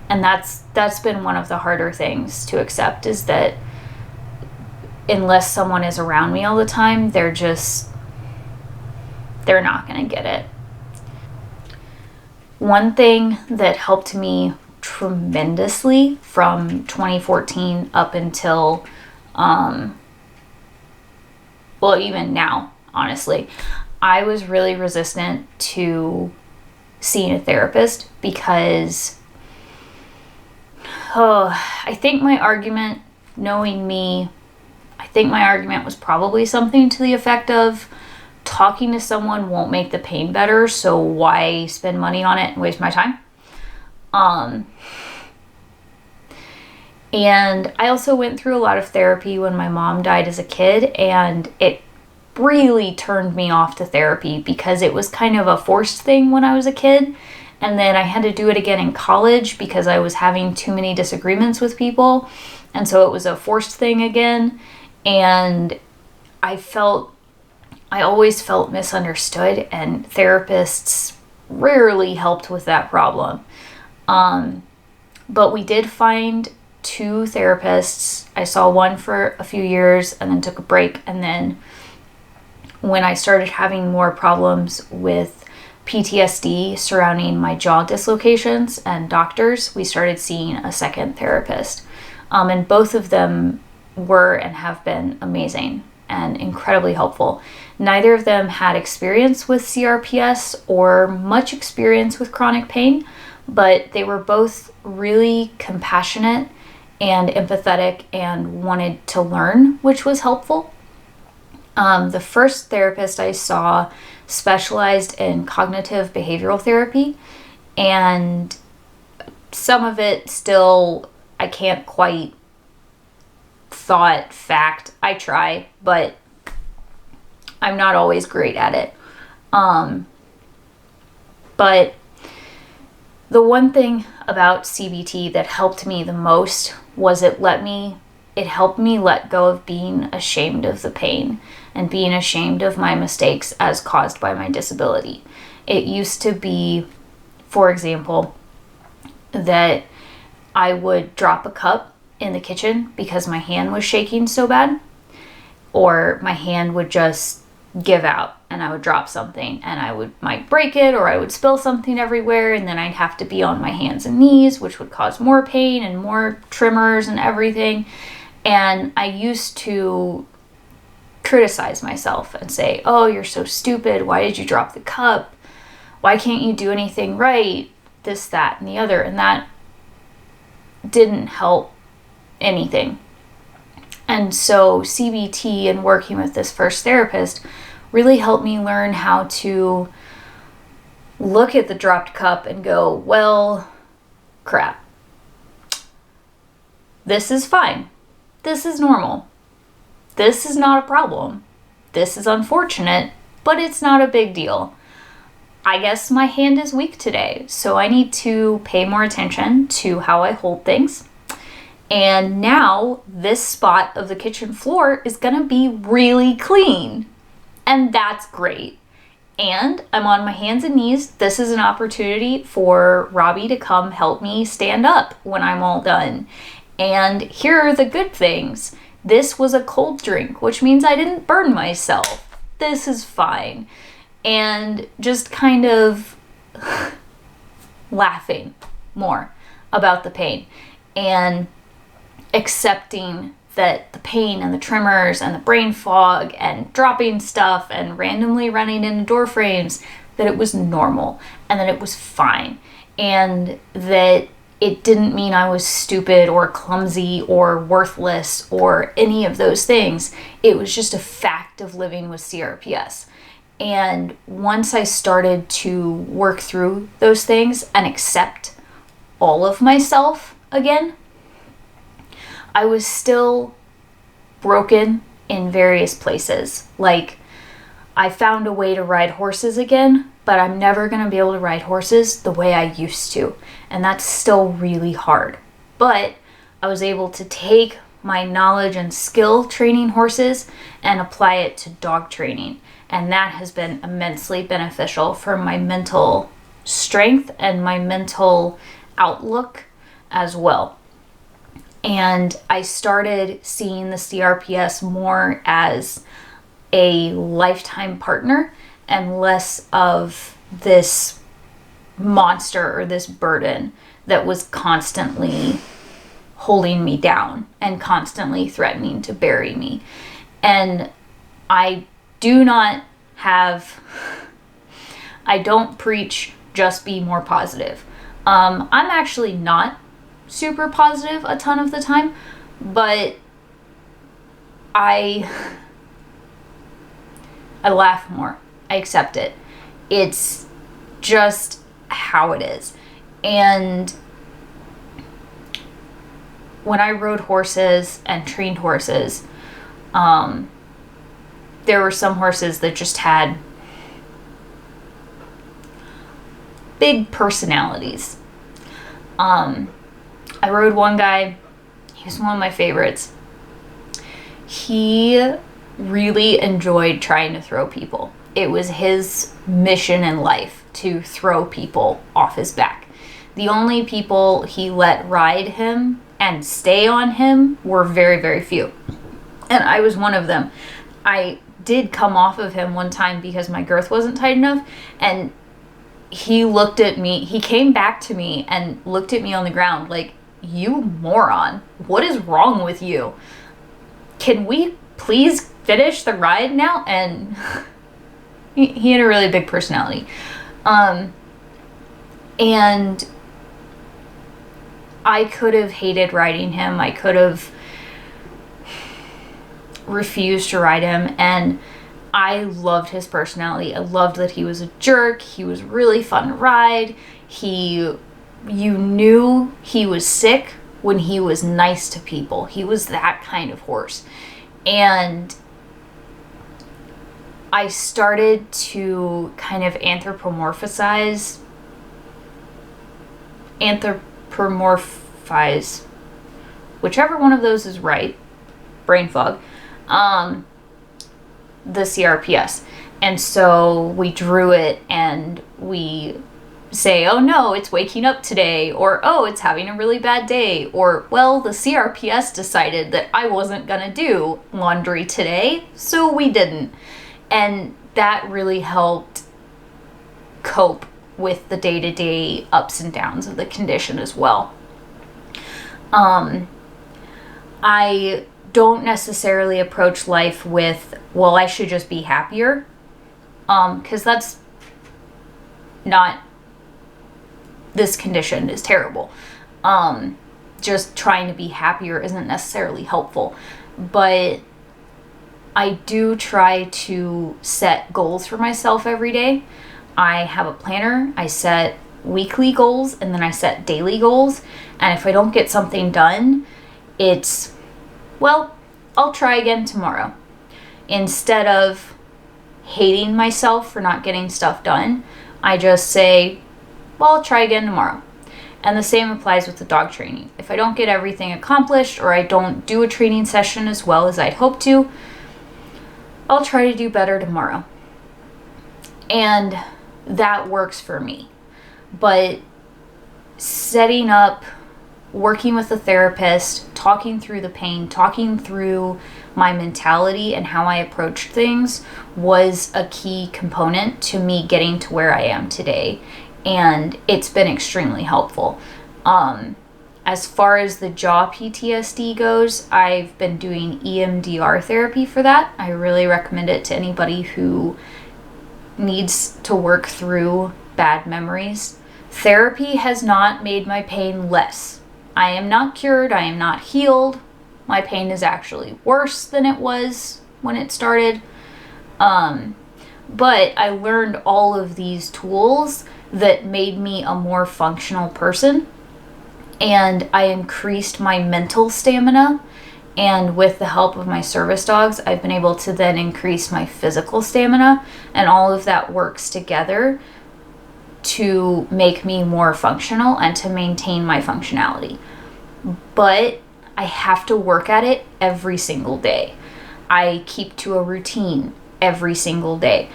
And that's been one of the harder things to accept, is that unless someone is around me all the time, they're not going to get it. One thing that helped me tremendously from 2014 up until even now, honestly, I was really resistant to seeing a therapist because I think my argument, knowing me, I think my argument was probably something to the effect of talking to someone won't make the pain better, so why spend money on it and waste my time? And I also went through a lot of therapy when my mom died as a kid, and it really turned me off to therapy because it was kind of a forced thing when I was a kid. And then I had to do it again in college because I was having too many disagreements with people. And so it was a forced thing again. And I always felt misunderstood, and therapists rarely helped with that problem. But we did find 2 therapists. I saw one for a few years and then took a break. And then when I started having more problems with PTSD surrounding my jaw dislocations and doctors, we started seeing a second therapist. And both of them were and have been amazing and incredibly helpful. Neither of them had experience with CRPS or much experience with chronic pain, but they were both really compassionate and empathetic and wanted to learn, which was helpful. The first therapist I saw specialized in cognitive behavioral therapy, and some of it still I can't quite fact. I try, but I'm not always great at it. But the one thing about CBT that helped me the most was it helped me let go of being ashamed of the pain and being ashamed of my mistakes as caused by my disability. It used to be, for example, that I would drop a cup in the kitchen because my hand was shaking so bad, or my hand would just give out and I would drop something and might break it, or I would spill something everywhere, and then I'd have to be on my hands and knees, which would cause more pain and more tremors and everything. And I used to criticize myself and say, oh, you're so stupid. Why did you drop the cup? Why can't you do anything right? This, that, and the other. And that didn't help anything. And so CBT and working with this first therapist really helped me learn how to look at the dropped cup and go, well, crap. This is fine. This is normal. This is not a problem. This is unfortunate, but it's not a big deal. I guess my hand is weak today, so I need to pay more attention to how I hold things. And now this spot of the kitchen floor is gonna be really clean. And that's great. And I'm on my hands and knees. This is an opportunity for Robbie to come help me stand up when I'm all done. And here are the good things. This was a cold drink, which means I didn't burn myself. This is fine. And just kind of laughing more about the pain and accepting that the pain and the tremors and the brain fog and dropping stuff and randomly running into door frames, that it was normal and that it was fine, and that it didn't mean I was stupid or clumsy or worthless or any of those things. It was just a fact of living with CRPS. And once I started to work through those things and accept all of myself again, I was still broken in various places. Like, I found a way to ride horses again, but I'm never going to be able to ride horses the way I used to. And that's still really hard. But I was able to take my knowledge and skill training horses and apply it to dog training. And that has been immensely beneficial for my mental strength and my mental outlook as well. And I started seeing the CRPS more as a lifetime partner and less of this monster or this burden that was constantly holding me down and constantly threatening to bury me. And I don't preach just be more positive. I'm actually not super positive a ton of the time, but I laugh more. I accept it. It's just how it is. And when I rode horses and trained horses, there were some horses that just had big personalities. I rode one guy. He was one of my favorites. He really enjoyed trying to throw people. It was his mission in life to throw people off his back. The only people he let ride him and stay on him were very, very few. And I was one of them. I did come off of him one time because my girth wasn't tight enough, and he looked at me, he came back to me and looked at me on the ground like, you moron, what is wrong with you? Can we please finish the ride now? And he had a really big personality. And I could have hated riding him. I could have refused to ride him, and I loved his personality. I loved that he was a jerk. He was really fun to ride. You knew he was sick when he was nice to people. He was that kind of horse. And I started to kind of anthropomorphize, whichever one of those is right, brain fog, the CRPS. And so we drew it and we say, oh no, it's waking up today, or oh, it's having a really bad day, or well, the CRPS decided that I wasn't gonna do laundry today, so we didn't. And that really helped cope with the day-to-day ups and downs of the condition as well. I don't necessarily approach life with, well, I should just be happier, because that's not, this condition is terrible. Just trying to be happier isn't necessarily helpful, but I do try to set goals for myself every day. I have a planner. I set weekly goals and then I set daily goals. And if I don't get something done, it's, well, I'll try again tomorrow. Instead of hating myself for not getting stuff done, I just say, well, I'll try again tomorrow. And the same applies with the dog training. If I don't get everything accomplished or I don't do a training session as well as I'd hope to, I'll try to do better tomorrow. And that works for me. But setting up, working with a therapist, talking through the pain, talking through my mentality and how I approached things was a key component to me getting to where I am today. And it's been extremely helpful. As far as the jaw PTSD goes, I've been doing EMDR therapy for that. I really recommend it to anybody who needs to work through bad memories. Therapy has not made my pain less. I am not cured. I am not healed. My pain is actually worse than it was when it started. But I learned all of these tools that made me a more functional person. And I increased my mental stamina. And with the help of my service dogs, I've been able to then increase my physical stamina. And all of that works together to make me more functional and to maintain my functionality. But I have to work at it every single day. I keep to a routine every single day.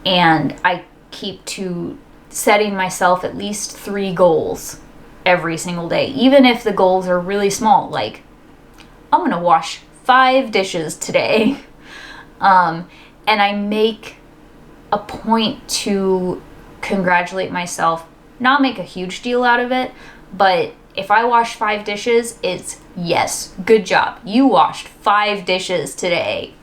And I keep to setting myself at least 3 goals every single day, even if the goals are really small, like I'm gonna wash 5 dishes today. And I make a point to congratulate myself, not make a huge deal out of it, but if I wash 5 dishes, it's yes, good job. You washed 5 dishes today.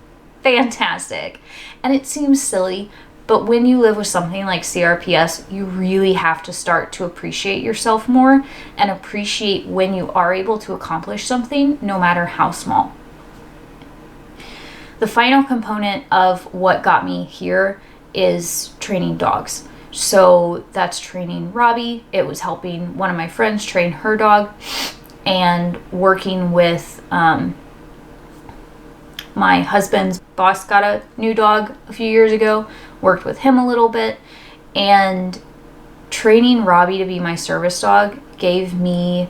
Fantastic. And it seems silly, but when you live with something like CRPS, you really have to start to appreciate yourself more and appreciate when you are able to accomplish something, no matter how small. The final component of what got me here is training dogs. So that's training Robbie. It was helping one of my friends train her dog, and working with my husband's boss got a new dog a few years ago, worked with him a little bit, and training Robbie to be my service dog gave me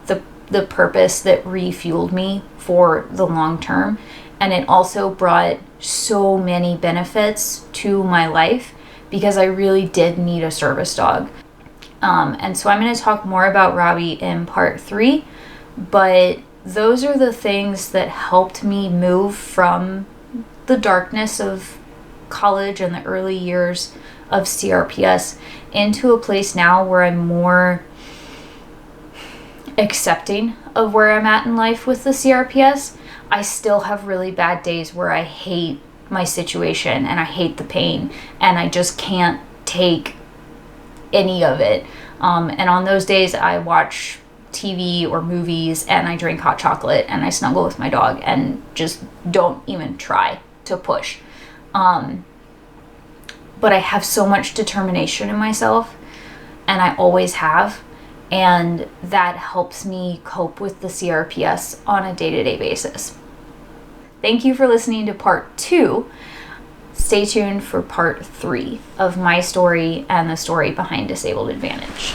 the purpose that refueled me for the long term. And it also brought so many benefits to my life because I really did need a service dog. And so I'm going to talk more about Robbie in part 3, but those are the things that helped me move from the darkness of college and the early years of CRPS into a place now where I'm more accepting of where I'm at in life with the CRPS. I still have really bad days where I hate my situation and I hate the pain and I just can't take any of it. And on those days I watch TV or movies, and I drink hot chocolate, and I snuggle with my dog, and just don't even try to push. But I have so much determination in myself, and I always have, and that helps me cope with the CRPS on a day-to-day basis. Thank you for listening to part 2. Stay tuned for part 3 of my story and the story behind Disabled Advantage.